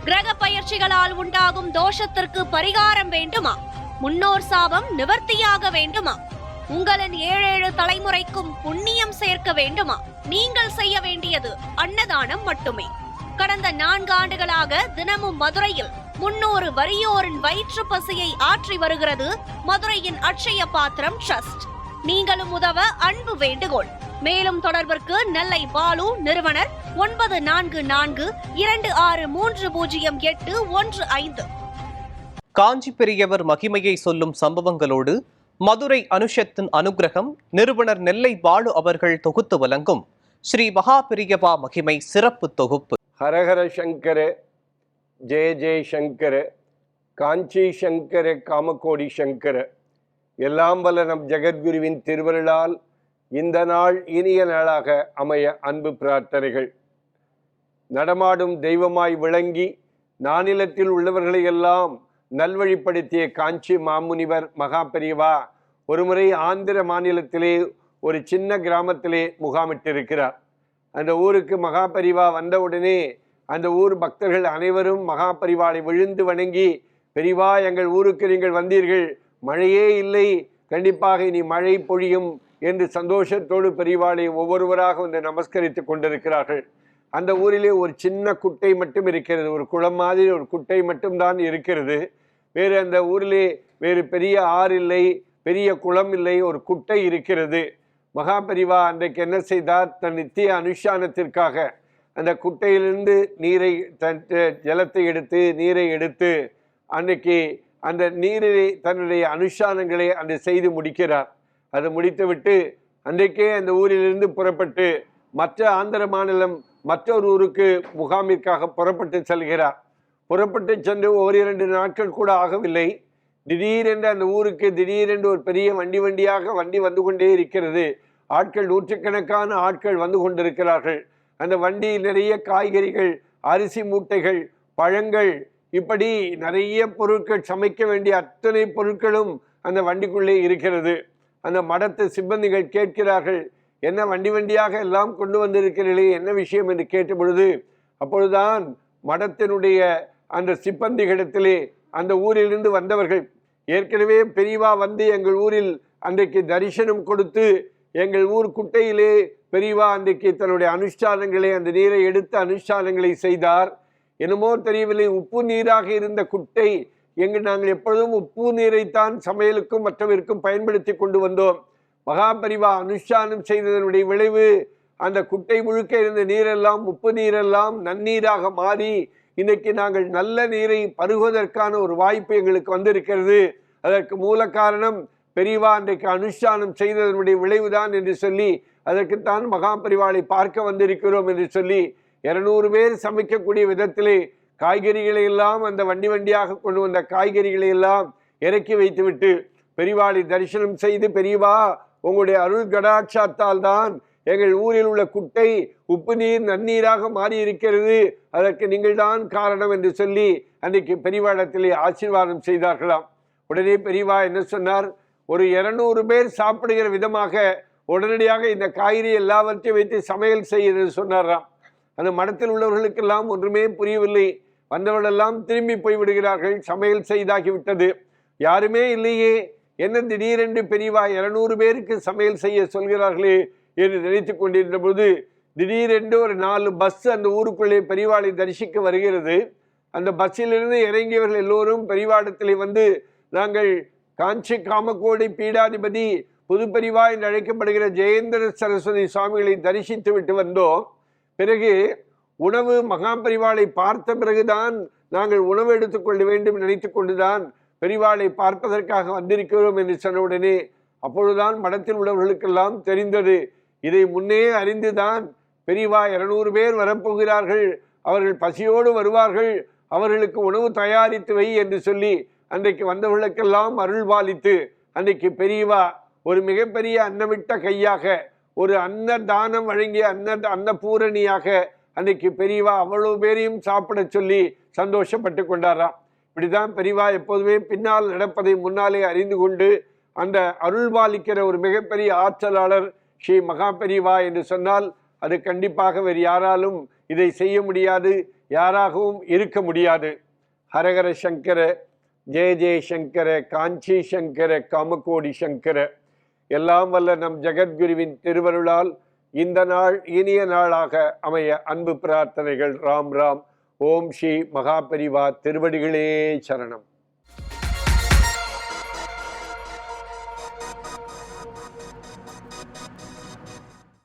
கிரக பயிற்சிகளால் உண்டாகும் தோஷத்திற்கு பரிகாரம் வேண்டுமா? முன்னோர் சாபம் நிவர்த்தியாக வேண்டுமா? உங்களின் 7 தலைமுறைக்கும் புண்ணியம் சேர்க்க வேண்டுமா? நீங்கள் செய்ய வேண்டியது அன்னதானம் மட்டுமே. கடந்த 4 ஆண்டுகளாக தினமும் மதுரையில் 300 வறியோரின் வயிற்று பசியை ஆற்றி வருகிறது மதுரையின் அட்சய பாத்திரம் ட்ரஸ்ட். நீங்களும் உதவ அன்பு வேண்டுகோள். மேலும் தொடர்பிற்கு நெல்லை பாலு, நிறுவனர் 9442630815. காஞ்சி பெரியவர் மகிமையை சொல்லும் சம்பவங்களோடு மதுரை அனுஷத்தின் அனுகிரகம் நிறுவனர் நெல்லை பாலு அவர்கள் தொகுத்து வழங்கும் ஸ்ரீ மகா பெரியவா மகிமை சிறப்பு தொகுப்பு. ஹரஹர சங்கர, ஜெய ஜெய சங்கர, காஞ்சி சங்கர, காமகோடி சங்கர. எல்லாம் வல்ல நம் ஜெகத்குருவின் திருவருளால் இந்த நாள் இனிய நாளாக அமைய அன்பு பிரார்த்தனைகள். நடமாடும் தெய்வமாய் விளங்கி நானிலத்தில் உள்ளவர்களை எல்லாம் நல்வழிப்படுத்திய காஞ்சி மாமுனிவர் மகா பெரியவா ஒருமுறை ஆந்திர மாநிலத்திலே ஒரு சின்ன கிராமத்திலே முகாமிட்டிருக்கிறார். அந்த ஊருக்கு மகா பெரியவா வந்தவுடனே அந்த ஊர் பக்தர்கள் அனைவரும் மகா பெரியவாளை விழுந்து வணங்கி, பெரியவா, எங்கள் ஊருக்கு நீங்கள் வந்தீர்கள், மழையே இல்லை, கண்டிப்பாக இனி மழை பொழியும் என்று சந்தோஷத்தோடு பெரியவாளை ஒவ்வொருவராக வந்து நமஸ்கரித்து கொண்டிருக்கிறார்கள். அந்த ஊரிலே ஒரு சின்ன குட்டை மட்டும் இருக்கிறது, ஒரு குளம் மாதிரி ஒரு குட்டை மட்டும்தான் இருக்கிறது. வேறு அந்த ஊரிலே வேறு பெரிய ஆறு இல்லை, பெரிய குளம் இல்லை, ஒரு குட்டை இருக்கிறது. மகா பெரியவா அன்றைக்கு என்ன செய்தார்? தன் நித்திய அனுஷ்டானத்திற்காக அந்த குட்டையிலிருந்து ஜலத்தை எடுத்து நீரை எடுத்து அன்றைக்கு அந்த நீரிலே தன்னுடைய அனுஷ்டானங்களை அன்று செய்து முடிக்கிறார். அதை முடித்துவிட்டு அன்றைக்கே அந்த ஊரிலிருந்து புறப்பட்டு மற்ற ஆந்திர மாநிலம் மற்றொரு ஊருக்கு முகாமிற்காக புறப்பட்டு செல்கிறார். புறப்பட்டு சென்று 1-2 நாட்கள் கூட ஆகவில்லை. திடீரென்று அந்த ஊருக்கு திடீரென்று ஒரு பெரிய வண்டியாக வண்டி வந்து கொண்டே இருக்கிறது. ஆட்கள், நூற்றுக்கணக்கான ஆட்கள் வந்து கொண்டிருக்கிறார்கள். அந்த வண்டியில் நிறைய காய்கறிகள், அரிசி மூட்டைகள், பழங்கள், இப்படி நிறைய பொருட்கள், சமைக்க வேண்டிய அத்தனை பொருட்களும் அந்த வண்டிக்குள்ளே இருக்கிறது. அந்த மடத்து சிப்பந்திகள் கேட்கிறார்கள், என்ன வண்டியாக எல்லாம் கொண்டு வந்திருக்கிறீர்களே, என்ன விஷயம் என்று கேட்ட பொழுது, அப்பொழுதுதான் மடத்தினுடைய அந்த சிப்பந்திகளிடத்திலே அந்த ஊரிலிருந்து வந்தவர்கள், ஏற்கனவே பெரியவா வந்து எங்கள் ஊரில் அன்றைக்கு தரிசனம் கொடுத்து எங்கள் ஊர் குட்டையிலே பெரியவா அன்றைக்கு தன்னுடைய அனுஷ்டானங்களை, அந்த நீரை எடுத்து அனுஷ்டானங்களை செய்தார். என்னமோ தெரியவில்லை, உப்பு நீராக இருந்த குட்டை, நாங்கள் எப்பொழுதும் உப்பு நீரைத்தான் சமையலுக்கும் மற்றவருக்கும் பயன்படுத்தி கொண்டு வந்தோம். மகா பெரியவா அனுஷ்டானம் செய்ததனுடைய விளைவு அந்த குட்டை முழுக்க இருந்த நீரெல்லாம், உப்பு நீரெல்லாம் நன்னீராக மாறி இன்னைக்கு நாங்கள் நல்ல நீரை பருகுவதற்கான ஒரு வாய்ப்பு எங்களுக்கு வந்திருக்கிறது. அதற்கு மூல காரணம் பெரியவா அன்றைக்கு அனுஷ்டானம் செய்ததனுடைய விளைவுதான் என்று சொல்லி, அதற்குத்தான் மகா பெரியவாளை பார்க்க வந்திருக்கிறோம் என்று சொல்லி 200 பேர் சமைக்கக்கூடிய விதத்திலே காய்கறிகளை எல்லாம் அந்த வண்டியாக கொண்டு வந்த காய்கறிகளை எல்லாம் இறக்கி வைத்துவிட்டு பெரியவாளை தரிசனம் செய்து, பெரியவா, உங்களுடைய அருள் கடாட்சாத்தால் தான் எங்கள் ஊரில் உள்ள குட்டை உப்பு நீர் நன்னீராக மாறி இருக்கிறது, அதற்கு நீங்கள் தான் காரணம் என்று சொல்லி அன்றைக்கு பெரியவாடத்திலே ஆசீர்வாதம் செய்தார்களாம். உடனே பெரியவா என்ன சொன்னார்? ஒரு 200 பேர் சாப்பிடுகிற விதமாக உடனடியாக இந்த காய்கறி எல்லாவற்றையும் வைத்து சமையல் செய்ய சொன்னாராம். அந்த மடத்தில் உள்ளவர்களுக்கெல்லாம் ஒன்றுமே புரியவில்லை. வந்தவர்களெல்லாம் திரும்பி போய்விடுகிறார்கள். சமையல் செய்தாகிவிட்டது, யாருமே இல்லையே, என்ன திடீரென்று பெரியவா 200 பேருக்கு சமையல் செய்ய சொல்கிறார்களே என்று நினைத்து கொண்டிருந்த பொழுது திடீரென்று ஒரு 4 பஸ் அந்த ஊருக்குள்ளே பெரியவாளை தரிசிக்க வருகிறது. அந்த பஸ்ஸிலிருந்து இறங்கியவர்கள் எல்லோரும் பெரியவாடத்திலே வந்து, நாங்கள் காஞ்சி காமகோடி பீடாதிபதி புது பெரியவா என்று அழைக்கப்படுகிற ஜெயேந்திர சரஸ்வதி சுவாமிகளை தரிசித்து விட்டு வந்தோம். பிறகு உணவு மகா பெரியவாளை பார்த்த பிறகுதான் நாங்கள் உணவு எடுத்துக்கொள்ள வேண்டும் நினைத்து கொண்டுதான் பெரியவாளை பார்ப்பதற்காக வந்திருக்கிறோம் என்று சொன்னவுடனே அப்பொழுதுதான் மடத்தில் உள்ளவர்களுக்கெல்லாம் தெரிந்தது. இதை முன்னே அறிந்துதான் பெரியவா 200 பேர் வரப்போகிறார்கள், அவர்கள் பசியோடு வருவார்கள், அவர்களுக்கு உணவு தயாரித்து வை என்று சொல்லி அன்றைக்கு வந்தவர்களுக்கெல்லாம் அருள் பாலித்து அன்றைக்கு பெரியவா ஒரு மிகப்பெரிய அன்னமிட்ட கையாக, ஒரு அன்னதானம் வழங்கிய அன்னபூரணியாக அன்றைக்கு பெரியவா அவ்வளவு பேரையும் சாப்பிட சொல்லி சந்தோஷப்பட்டு கொண்டாராம். இப்படிதான் பெரியவா எப்போதுமே பின்னால் நடப்பதை முன்னாலே அறிந்து கொண்டு அந்த அருள் பாலிக்கிற ஒரு மிகப்பெரிய ஆற்றலாளர் ஸ்ரீ மகா பெரியவா என்று சொன்னால் அது கண்டிப்பாக வேறு யாராலும் இதை செய்ய முடியாது. யாராகவும் இருக்க முடியாது. ஹரஹர சங்கர, ஜெய ஜெய சங்கர, காஞ்சி சங்கர, காமகோடி சங்கர. எல்லாம் வல்ல நம் ஜெகத்குருவின் திருவருளால் இந்த நாள் இனிய நாளாக அமைய அன்பு பிரார்த்தனைகள். ராம் ராம். ஓம் ஸ்ரீ மகாபெரிவா திருவடிகளே சரணம்.